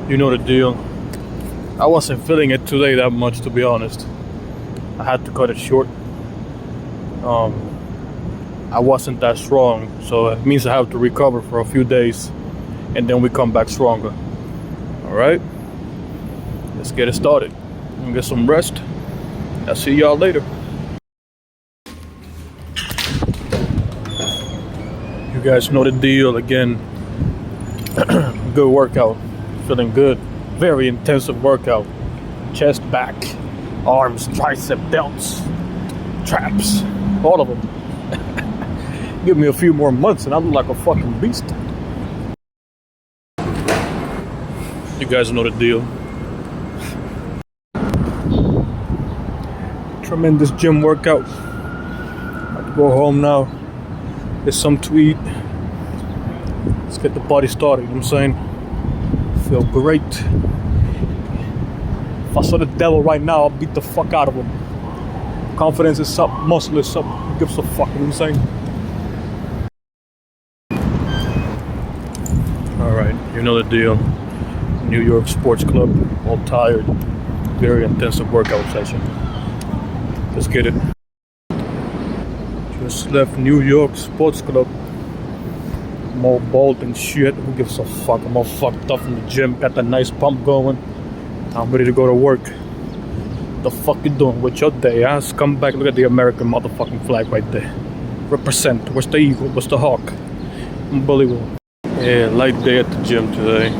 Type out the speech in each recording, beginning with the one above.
You know the deal. I wasn't feeling it today that much, to be honest. I had to cut it short. I wasn't that strong, so it means I have to recover for a few days, and then we come back stronger. All right, let's get it started. And get some rest. I'll see y'all later. You guys know the deal again. Good workout, feeling good. Very intensive workout. Chest, back, arms, tricep, delts, traps, all of them. Give me a few more months and I look like a fucking beast. You guys know the deal. Tremendous gym workout. I have to go home now. Get something to eat. Let's get the party started, you know what I'm saying? Feel great. If I saw the devil right now, I'll beat the fuck out of him. Confidence is up, muscle is up. Who gives a fuck, you know what I'm saying? Alright, you know the deal. New York Sports Club, all tired. Very intensive workout session. Let's get it. Just left New York Sports Club. I'm all bald and shit. Who gives a fuck? I'm all fucked up in the gym. Got the nice pump going. I'm ready to go to work. The fuck you doing with your day, huh? Come back, look at the American motherfucking flag right there. Represent. Where's the eagle? Where's the hawk? Unbelievable. Yeah, light day at the gym today.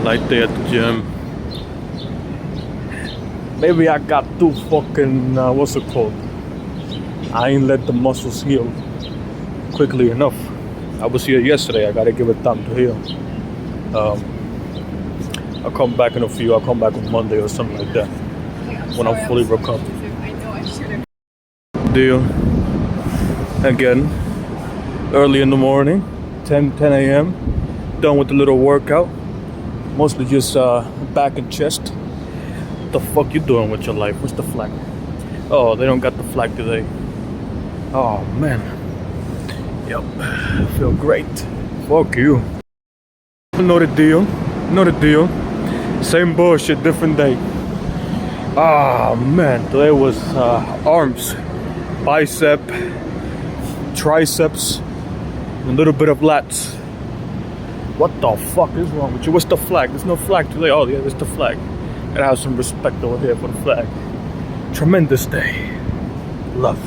Light day at the gym. Maybe I got too fucking, what's it called? I ain't let the muscles heal quickly enough. I was here yesterday, I gotta give it time to heal. I'll come back in a few, I'll come back on Monday or something like that. When I'm fully recovered. Deal. Again, early in the morning, 10 a.m. Done with the little workout. Mostly just back and chest. What the fuck you doing with your life? Where's the flag? Oh, they don't got the flag today. Oh man. Yep. I feel great. Fuck you. Know the deal. Know the deal. Same bullshit, different day. Ah man, today was arms, bicep, triceps, and a little bit of lats. What the fuck is wrong with you? What's the flag? There's no flag today. Oh yeah, there's the flag. Gotta have some respect over here for the flag. Tremendous day. Love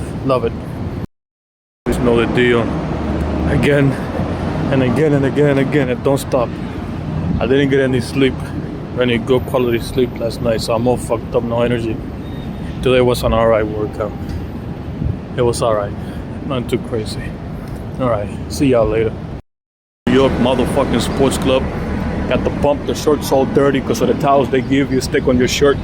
it. Just know the deal. Again and again and again and again. It don't stop. I didn't get any sleep. Any good quality sleep last night, so I'm all fucked up, no energy. Today was an alright workout. It was alright. Nothing too crazy. Alright, see y'all later. New York motherfucking sports club. Got the pump, the shirt's all dirty because of the towels they give you stick on your shirt.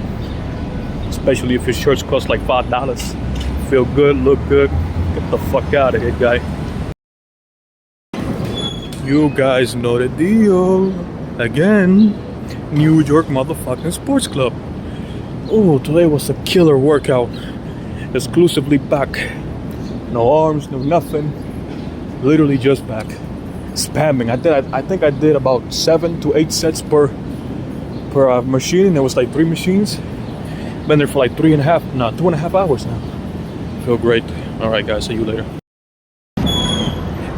Especially if your shirts cost like $5. Feel good, look good. Get the fuck out of here, guy. You guys know the deal. Again. New York motherfucking sports club. Oh, today was a killer workout. Exclusively back. No arms, no nothing. Literally just back. Spamming. I think I did about 7 to 8 sets per machine. There was like 3 machines. Been there for like 2.5 hours now. Feel great. Alright guys, see you later.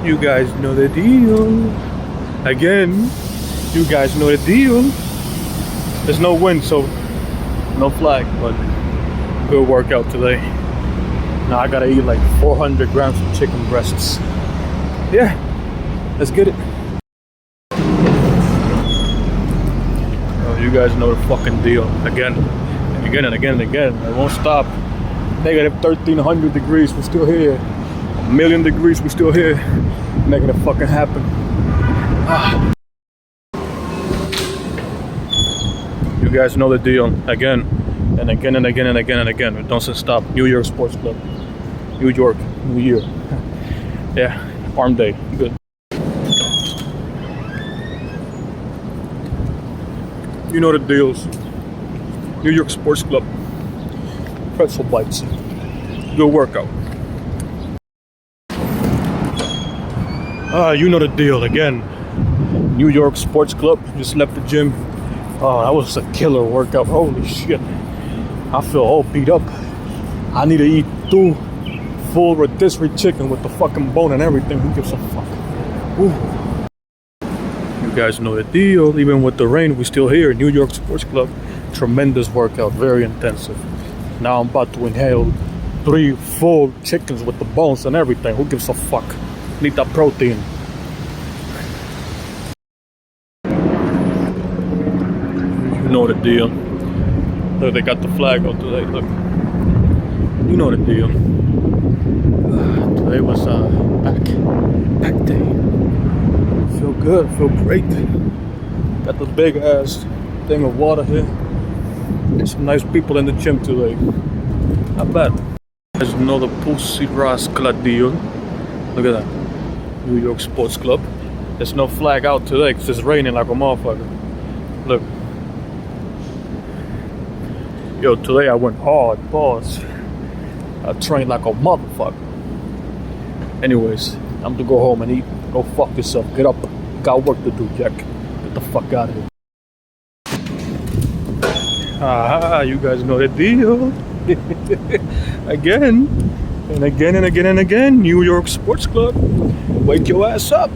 You guys know the deal. Again, you guys know the deal. There's no wind, so no flag, but good workout today. Now I gotta eat like 400 grams of chicken breasts. Yeah, let's get it. Oh, you guys know the fucking deal. Again, and again and again and again. It won't stop. Negative 1,300 degrees, we're still here. 1,000,000 degrees, we're still here. Making it fucking happen. Ah. You guys know the deal. Again and again and again and again and again. It doesn't stop. New York Sports Club. New York. New Year. Yeah. Arm day. Good. You know the deals. New York Sports Club. Pretzel bites. Good workout. You know the deal. Again. New York Sports Club. Just left the gym. Oh, that was a killer workout. Holy shit. I feel all beat up. I need to eat 2 full rotisserie chicken with the fucking bone and everything. Who gives a fuck? Ooh. You guys know the deal. Even with the rain, we still here. New York Sports Club. Tremendous workout. Very intensive. Now I'm about to inhale 3 full chickens with the bones and everything. Who gives a fuck? Need that protein. You know the deal. Look, they got the flag out today. Look. You know the deal. Today was back day. Feel good, feel great. Got the big ass thing of water here. There's some nice people in the gym today. Not bad. There's another Pussy Rascal deal. Look at that. New York Sports Club. There's no flag out today because it's raining like a motherfucker. Look. Yo, today I went hard, boss. I trained like a motherfucker. Anyways, I'm to go home and eat. Go fuck yourself. Get up. Got work to do, Jack. Get the fuck out of here. Ah, you guys know the deal. Again and again and again and again. New York Sports Club. Wake your ass up.